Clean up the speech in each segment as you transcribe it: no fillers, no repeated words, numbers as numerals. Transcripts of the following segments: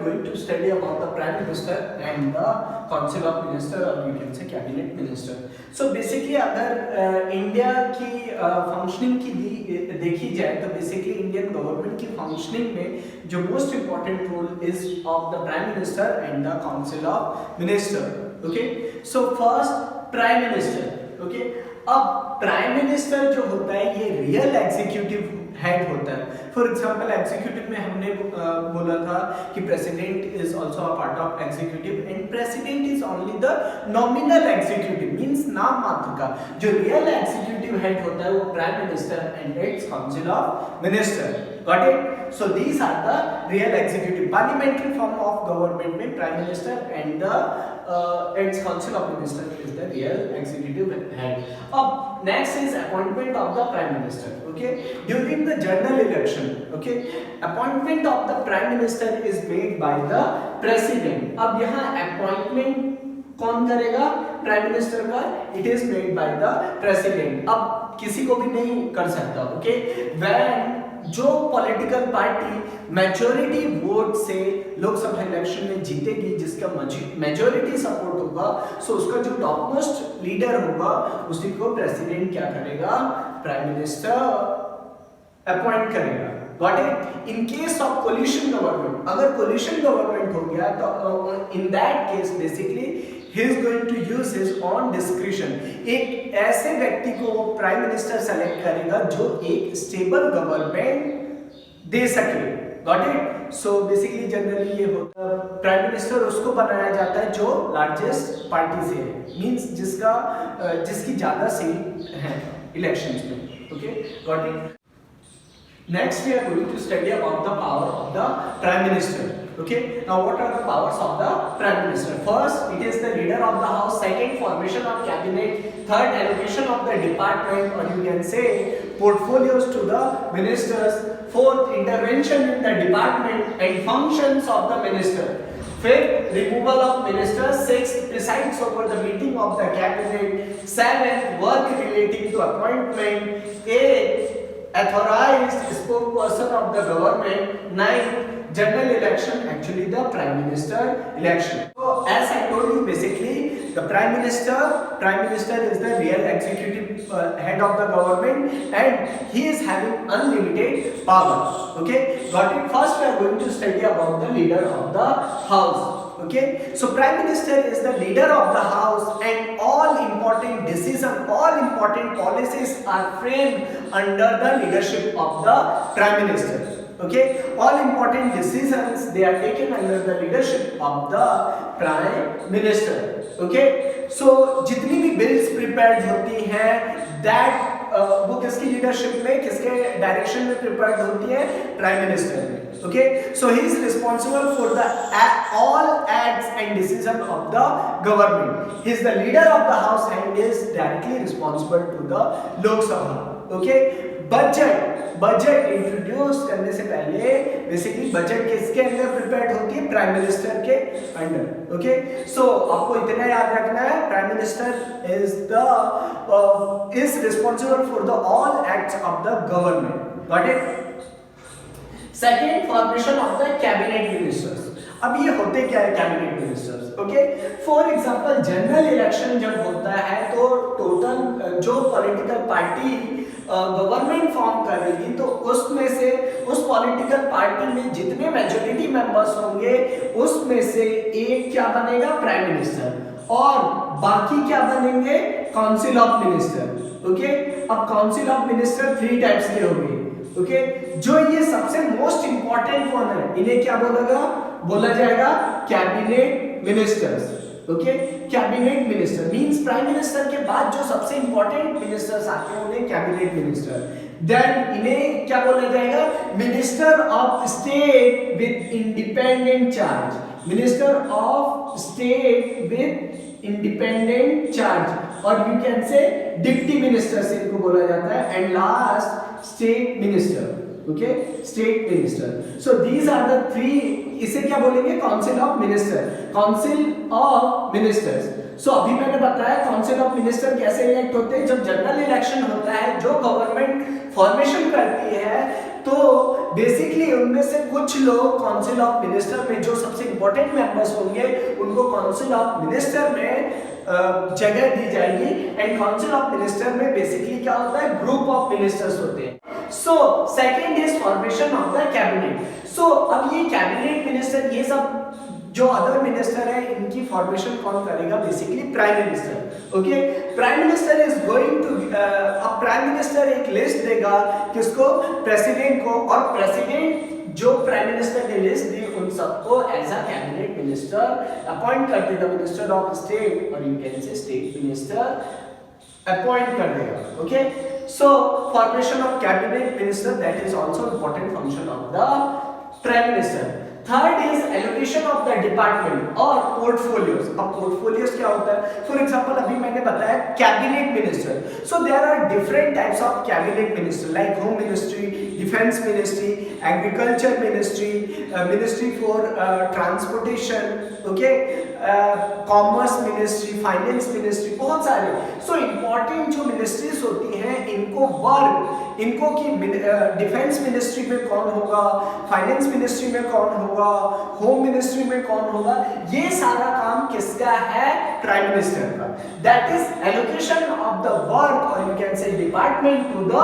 are going to study about the Prime Minister and the Council of Minister or you can say Cabinet Minister. So basically अगर India की functioning की देखी जाए तो basically Indian government की functioning में जो most important role is of the prime minister and the council of minister. Okay, so first prime minister. Okay, अब प्राइम मिनिस्टर जो होता है ये रियल एग्जीक्यूटिव हेड होता है. फॉर एग्जांपल एग्जीक्यूटिव में हमने बोला था कि president is also a part of executive and president is only the nominal executive means नाम मात्र का. जो रियल एग्जीक्यूटिव हेड होता है वो prime minister and it's council of minister. Got it? So these are the real executive parliamentary form of government में prime minister and the its council of minister is the real executive head. अब next is appointment of the prime minister. Okay, during the general election, okay, appointment of the prime minister is made by the president. अब यहाँ appointment कौन करेगा? Prime minister का. It is made by the president. अब किसी को भी नहीं कर सकता. ओके, व्हेन जो पॉलिटिकल पार्टी मेजॉरिटी वोट से लोकसभा इलेक्शन में जीतेगी, जिसका मेजॉरिटी सपोर्ट होगा, सो उसका जो टॉप मोस्ट लीडर होगा उसी को प्रेसिडेंट क्या करेगा? प्राइम मिनिस्टर अपॉइंट करेगा. Got it? In case of coalition government, अगर coalition government हो गया तो in that case basically he is going to use his own discretion. एक ऐसे व्यक्ति को वो प्राइम मिनिस्टर सेलेक्ट करेगा जो एक स्टेबल गवर्नमेंट दे सके. Got it? So basically generally ये होता है प्राइम मिनिस्टर उसको बनाया जाता है जो लार्जेस्ट पार्टी से है, मींस जिसकी ज्यादा सीट है इलेक्शंस में. Okay? Got it? Next we are going to study about the power of the prime minister. Okay, now what are the powers of the prime minister? First, it is the leader of the house. Second, formation of cabinet. Third, allocation of the department or you can say portfolios to the ministers. Fourth, intervention in the department and functions of the minister. Fifth, removal of ministers. Sixth, presides over the meeting of the cabinet. Seventh, work relating to appointment. Eighth, authorized spokesperson of the government. 9th, general election, actually the prime minister election. So as I told you, basically the prime minister is the real executive head of the government and he is having unlimited power. Okay, got it? First we are going to study about the leader of the house. Okay, so prime minister is the leader of the house and all important decisions, all important policies are framed under the leadership of the prime minister. Okay, all important decisions they are taken under the leadership of the prime minister. Okay, so जितनी भी bills prepared होती हैं that वो किसकी leadership में, किसके direction में prepared होती है? प्राइम मिनिस्टर में. Okay, so he is responsible for the all acts and decisions of the government. He is the leader of the house and is directly responsible to the Lok Sabha. Okay, budget introduce करने से पहले basically budget किसके अंदर prepared होती है? Prime minister के under. Okay, सो आपको इतना याद रखना है, prime minister is responsible for the all acts of the government. Got it? Second, formation of the cabinet ministers. अब ये होते क्या है cabinet ministers? Okay, for example general election जब होता है तो टोटल जो पॉलिटिकल पार्टी गवर्नमेंट फॉर्म करेगी तो उसमें से उस पॉलिटिकल पार्टी में जितने मेजॉरिटी मेंबर्स होंगे उसमें से एक क्या बनेगा? प्राइम मिनिस्टर और बाकी क्या बनेंगे? Council of minister. ओके, अब काउंसिल ऑफ मिनिस्टर 3 टाइप्स के होंगे. ओके, जो ये सबसे मोस्ट इंपॉर्टेंट वन है इन्हें क्या बोला जाएगा? Cabinet ministers. Okay, cabinet minister means prime minister के बाद जो सबसे इंपॉर्टेंट मिनिस्टर्स आते हैं उन्हें कैबिनेट मिनिस्टर. देन इन्हें क्या बोला जाएगा? Minister of state with independent charge. Minister of state with independent charge और you can say deputy minister इनको बोला जाता है. And last state minister. Okay, state minister. So these are the 3. इसे क्या बोलेंगे? Council of minister. Council of ministers. So अभी मैंने बताया काउंसिल ऑफ मिनिस्टर कैसे इलेक्ट होते हैं. जब जनरल इलेक्शन होता है जो गवर्नमेंट फॉर्मेशन करती है तो बेसिकली उनमें से कुछ लोग काउंसिल ऑफ मिनिस्टर में जो सबसे इंपॉर्टेंट मेंबर्स होंगे उनको काउंसिल ऑफ मिनिस्टर में जगह दी जाएगी। एंड काउंसिल ऑफ मिनिस्टर में बेसिकली क्या होता है, ग्रुप ऑफ मिनिस्टर्स होते हैं। So second is formation of the cabinet. So अब ये कैबिनेट मिनिस्टर, ये सब जो अदर मिनिस्टर है, इनकी फॉर्मेशन कौन करेगा, basically prime minister. Okay, prime minister is going to, अब प्राइम मिनिस्टर एक लिस्ट देगा किसको, प्रेसिडेंट को, और प्रेसिडेंट जो प्राइम मिनिस्टर ने लिस्ट दी उन सबको as a cabinet minister appoint कर देगा, मिनिस्टर ऑफ स्टेट, और you can say state minister appoint कर देगा। Okay, so formation of cabinet minister, that is also important function of the prime minister. Third is allocation of the department और portfolios. अब portfolios क्या होता है, for example अभी मैंने बताया cabinet minister. So there are different types of cabinet minister, like home ministry, defence ministry, agriculture ministry, ministry for transportation, okay, commerce ministry, finance ministry, बहुत सारे। सो इंपॉर्टेंट जो मिनिस्ट्रीज होती हैं, इनको वर्क, इनको कि डिफेंस मिनिस्ट्री में कौन होगा, फाइनेंस मिनिस्ट्री में कौन होगा, होम मिनिस्ट्री में कौन होगा, ये सारा काम किसका है, प्राइम मिनिस्टर का। That is allocation of the work और you can say department to the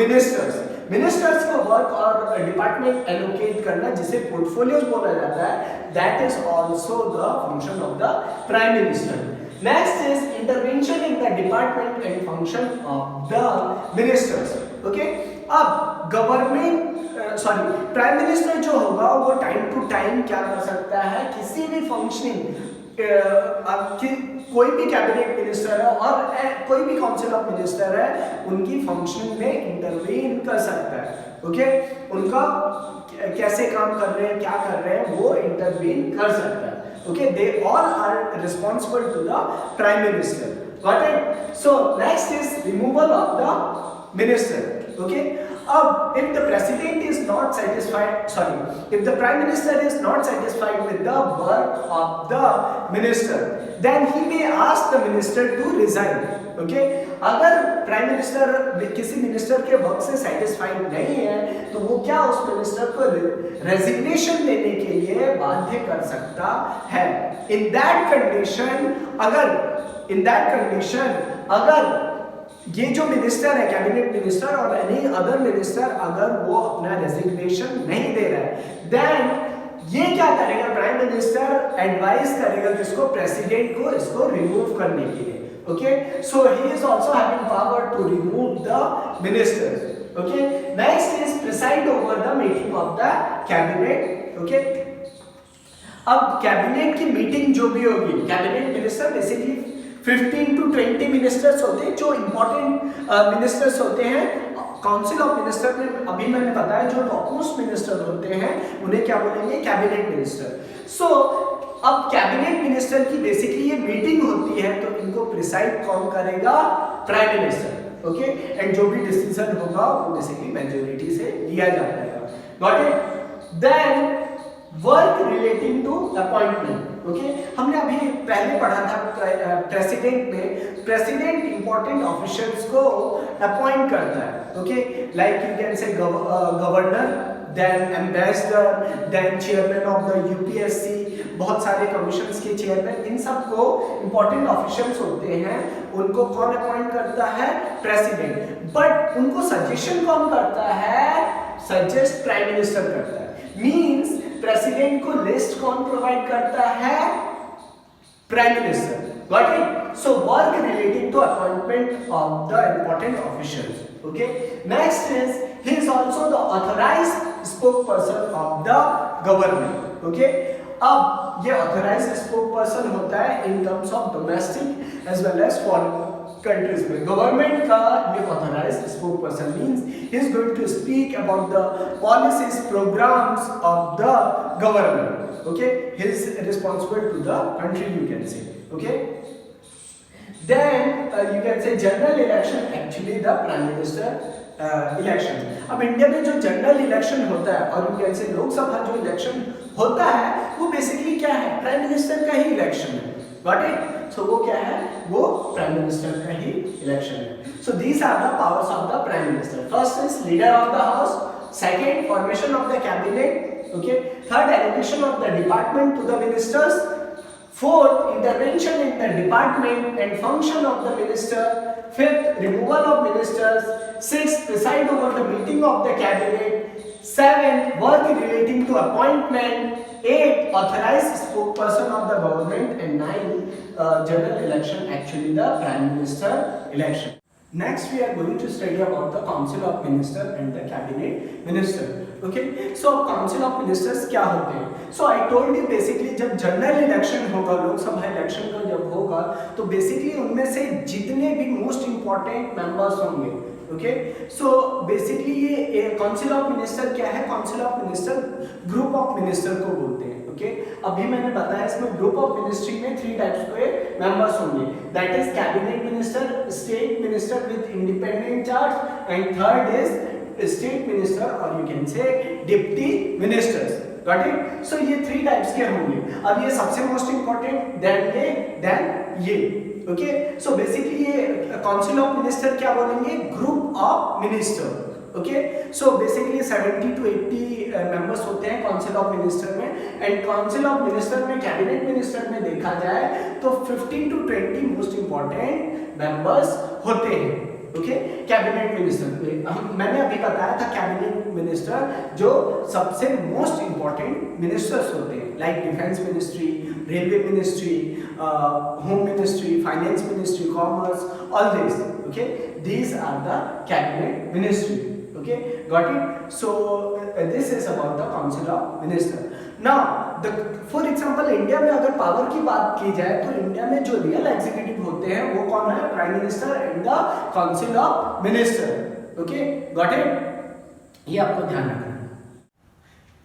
ministers. Ministers का वर्क और डिपार्टमेंट एलोकेट करना, जिसे पोर्टफोलियोज बोला जाता है, that is also the function of the prime minister. Next is intervention in the department and function of the ministers. Okay? अब government prime minister जो होगा वो टाइम टू टाइम क्या कर सकता है, किसी भी फंक्शनिंग, कोई भी कैबिनेट मिनिस्टर है और कोई भी काउंसिल ऑफ मिनिस्टर है, उनकी फंक्शनिंग में इंटरवीन कर सकता है। ओके, उनका कैसे काम कर रहे हैं, क्या कर रहे हैं, वो इंटरवीन कर सकता है। Okay, they all are responsible to the prime minister. Got it? So next is removal of the minister. Okay. If the president is not satisfied, if the prime minister is not satisfied with the work of the minister, then he may ask the minister to resign. Okay? अगर prime minister किसी minister के work से satisfied नहीं है, तो वो क्या उस मिनिस्टर को रेजिग्नेशन देने के लिए बाध्य कर सकता है। इन दैट कंडीशन अगर ये जो मिनिस्टर है, कैबिनेट मिनिस्टर और एनी अदर मिनिस्टर, अगर वो अपना रेजिग्नेशन नहीं दे रहा है, देन ये क्या करेगा, प्राइम मिनिस्टर एडवाइस करेगा किसको, प्रेसिडेंट को, इसको रिमूव करने के लिए। Okay, so he is also having power to remove the ministers. Okay, next is preside over the meeting of the cabinet. Okay, अब कैबिनेट की मीटिंग जो भी होगी, cabinet minister basically 15 to 20 ministers होते हैं, जो इंपॉर्टेंट मिनिस्टर्स होते हैं। काउंसिल ऑफ मिनिस्टर में अभी मैंने बताया जो टॉपमोस्ट मिनिस्टर होते हैं उन्हें क्या बोलेंगे, कैबिनेट मिनिस्टर। सो अब कैबिनेट मिनिस्टर की बेसिकली ये मीटिंग होती है, तो इनको प्रिसाइड कौन करेगा, प्राइम मिनिस्टर। ओके, एंड जो भी डिसीजन होगा वो बेसिकली मेजॉरिटी से लिया जाता है। Got it? Then work relating to appointment. Okay, हमने अभी पहले पढ़ा था प्रेसिडेंट में, प्रेसिडेंट इंपॉर्टेंट ऑफिशियल्स को अपॉइंट करता है। Okay, like you can say governor, then ambassador, then chairman of the UPSC, बहुत सारे कमीशंस के चेयरमैन, इन सबको इंपॉर्टेंट ऑफिशियल्स होते हैं, उनको कौन अपॉइंट करता है, प्रेसिडेंट। बट उनको सजेशन कौन करता है, सजेस्ट प्राइम मिनिस्टर करता है। मींस प्रेसिडेंट को लिस्ट कौन प्रोवाइड करता है, prime minister. Got it? So work relating to appointment of the important officials. Okay, next is he is also the authorized spokesperson of the government. Okay, अब ये authorized spokesperson होता है in terms of domestic as well as foreign countries में। Government का ये authorized spokesperson means he is going to speak about the policies, programs of the government. Okay, he is responsible to the country, you can say. Okay. Then you can say general election, actually the prime minister election. अब India में जो general election होता है और you can से लोकसभा जो election होता है, वो बेसिकली क्या है, प्राइम मिनिस्टर का ही इलेक्शन है। Got it? सो वो क्या है, वो प्राइम मिनिस्टर का ही इलेक्शन है। So these are the powers of the prime minister. First is leader of the house, Second, formation of the cabinet. Okay. Third, allocation of the department to the ministers. Fourth, intervention in the department and function of the minister. Fifth, removal of ministers. Sixth, preside over the meeting of the cabinet. Seventh, work relating to appointment. Eighth, authorize spokesperson of the government. And ninth, general election, actually the prime minister election. Next, we are going to study about the Council of Minister and the Cabinet Minister. Okay, so Council of Ministers क्या होते हैं? So I told you basically जब general election होगा, Lok Sabha election का जब होगा, तो basically उनमें से जितने भी मोस्ट इम्पोर्टेंट मेंबर्स होंगे, ओके, सो बेसिकली ये काउंसिल ऑफ मिनिस्टर क्या है? Council of minister group of minister को बोलते हैं, ओके। अभी मैंने बताया इसमें ग्रुप ऑफ मिनिस्ट्री में 3 टाइप्स के मेंबर्स होंगे, that is cabinet minister, state minister with independent charge, and third is state minister और you can say deputy ministers. Got it? So ये 3 टाइप्स के होंगे। अब ये सबसे मोस्ट इंपॉर्टेंट, देन ये, ओके। सो बेसिकली ये काउंसिल ऑफ मिनिस्टर क्या बोलेंगे? Group of minister, okay. So basically 70 to 80 members होते हैं काउंसिल ऑफ मिनिस्टर में, एंड काउंसिल ऑफ मिनिस्टर में कैबिनेट मिनिस्टर में देखा जाए तो 15 to 20 मोस्ट इंपॉर्टेंट मेंबर्स होते हैं, ओके। कैबिनेट मिनिस्टर मैंने अभी बताया था, कैबिनेट मिनिस्टर जो सबसे मोस्ट इंपॉर्टेंट मिनिस्टर्स होते हैं, like defence ministry, railway ministry, home ministry, finance ministry, commerce, all this, okay, these are the cabinet ministry, okay, got it? So this is about the council of minister. Now for example India में अगर power की बात की जाए तो India में जो real executive होते हैं वो कौन है? Prime minister and the council of minister, okay, got it? ये आपको ध्यान रखना है।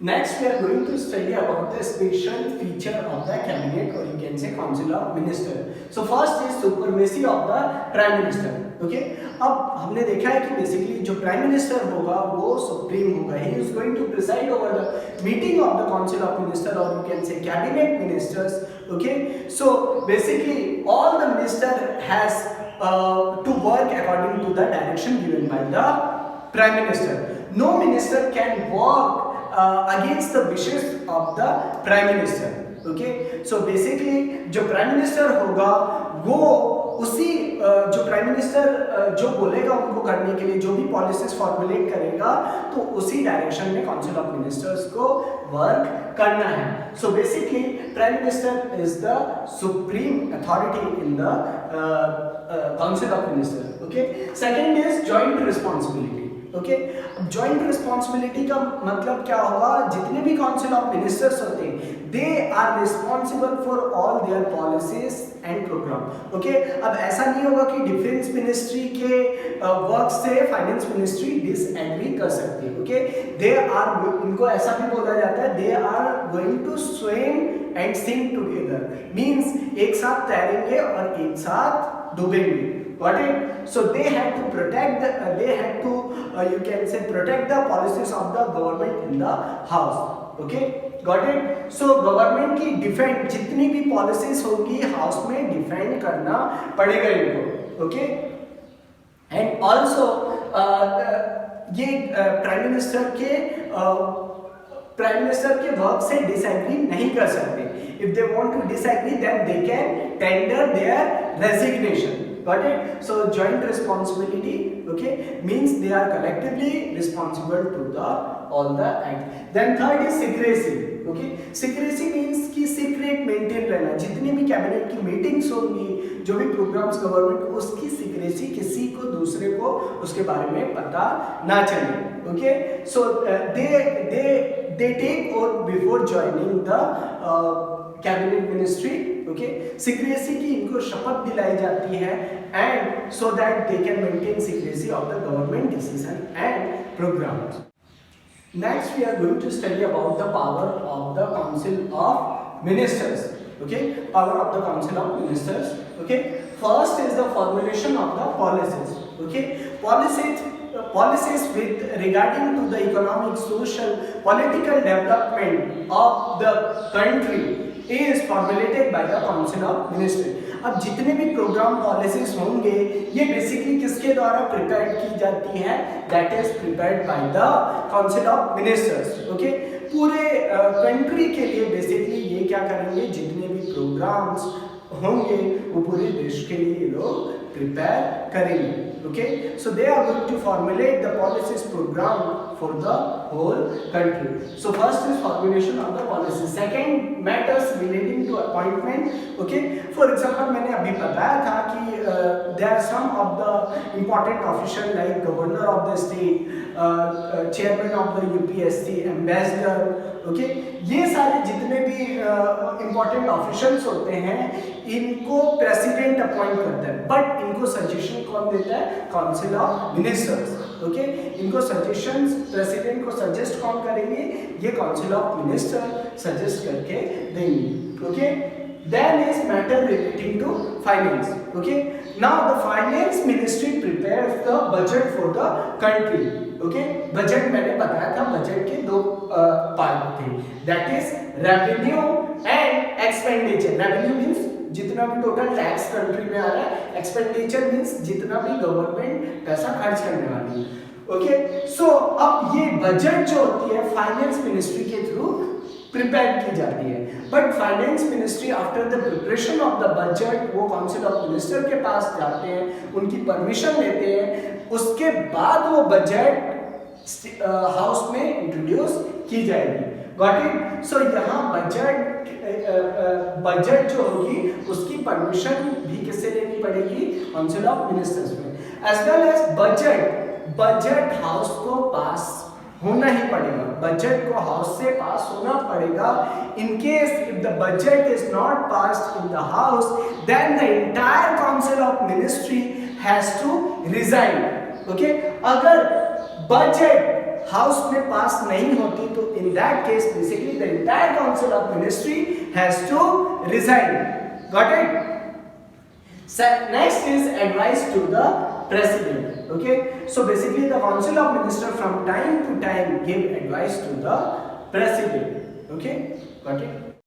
Next, we are going to study about the special feature of the cabinet, or you can say council of minister. So first is supremacy of the prime minister. Okay? अब हमने देखा है कि बेसिकली जो प्राइम मिनिस्टर होगा वो supreme होगा. He is going to preside over the meeting of the council of minister, or you can say cabinet ministers. Okay? So basically all the minister has to work according to the direction given by the prime minister. No minister can work against the wishes of the prime minister. Okay, so basically जो prime minister होगा वो उसी जो prime minister जो बोलेगा उनको करने के लिए, जो भी पॉलिसीज फॉर्मुलेट करेगा, तो उसी डायरेक्शन में काउंसिल ऑफ मिनिस्टर्स को वर्क करना है. So basically prime minister is the supreme authority in the council of minister. Okay, second is joint responsibility. Okay, joint responsibility का मतलब क्या होगा? जितने भी काउंसिल ऑफ मिनिस्टर्स होते हैं they are responsible for all their policies and program. Okay, अब ऐसा नहीं होगा कि डिफेंस मिनिस्ट्री के वर्क से फाइनेंस मिनिस्ट्री डिसएग्री कर सकती है. ओके, दे आर, उनको ऐसा भी बोला जाता है, they are going to swim and sink together, means एक साथ तैरेंगे और एक साथ डूबेंगे. Got it? So they had to protect you can say protect the policies of the government in the house. Okay, got it? So government की defend जितनी भी पॉलिसीज होगी हाउस में डिफेंड करना पड़ेगा इनको. ओके, एंड ऑल्सो ये prime minister के वर्क से डिसएग्री नहीं कर सकते. If they want to disagree, then they can tender their resignation. Got it? So joint responsibility, okay, means they are collectively responsible to the all the act. Then third is secrecy. Okay, secrecy means कि secret maintain रहना. जितनी भी cabinet की meetings होंगी, जो भी programmes government, उसकी secrecy किसी को दूसरे को उसके बारे में पता ना चले. Okay, so they take oath before joining the cabinet ministry. Okay, secrecy की इनको शपथ दिलाई जाती है, and so that they can maintain secrecy of the government decision and programs. Next we are going to study about the power of the council of ministers. Okay, power of the council of ministers. Okay, first is the formulation of the policies. Okay, policies with regarding to the economic, social, political development of the country is formulated by the council of ministers. अब जितने भी programme policies होंगे ये basically किसके द्वारा prepare की जाती है, that is prepared by the council of ministers. Okay, पूरे कंट्री के लिए बेसिकली ये क्या करेंगे, जितने भी प्रोग्राम्स होंगे वो पूरे देश के लिए लोग प्रिपेयर करेंगे। Okay, so they are going to formulate the policies program for the whole country. So first is formulation of the policy, second matters relating to appointment. Okay, for example मैंने अभी बताया था कि there are some of the important official like governor of the state, chairman of the UPSC, ambassador. Okay, ये सारे जितने भी important officials होते हैं इनको प्रेसिडेंट अपॉइंट करता है, बट इनको सजेशन कौन देता है, काउंसिल ऑफ मिनिस्टर्स। ओके, इनको सजेशंस प्रेसिडेंट को सजेस्ट कौन करेंगे, ये काउंसिल ऑफ मिनिस्टर सजेस्ट करके देंगे। Okay, then is matter relating to finance. Okay, now the finance ministry prepares the budget for the country. Okay, budget मैंने बताया था बजट के दो पार्ट थे, that is revenue and expenditure. Revenue means जितना भी टोटल टैक्स कंट्री में आ रहा है, एक्सपेंडिचर मींस जितना भी गवर्नमेंट पैसा खर्च करने वाली है। ओके, सो अब ये बजट जो होती है फाइनेंस मिनिस्ट्री के थ्रू प्रिपेयर की जाती है, but finance ministry after the preparation of the budget वो काउंसिल ऑफ मिनिस्टर के पास जाते हैं, उनकी परमिशन लेते हैं, उसके बाद वो बजट हाउस में इंट्रोड्यूस की जाएगी। Got it? सो यहाँ बजट जो होगी उसकी परमिशन भी किससे लेनी पड़ेगी, काउंसिल ऑफ मिनिस्टर्स में, as well as budget house को पास होना ही पड़ेगा, बजट को हाउस से पास होना पड़ेगा। In case if the budget is not passed in the house then the entire council of ministry has to resign. Okay, अगर budget house में pass नहीं होती तो in that case basically the entire council of ministry has to resign. Got it? Next is advice to the president. Okay, so basically the council of minister from time to time give advice to the president. Okay, got it?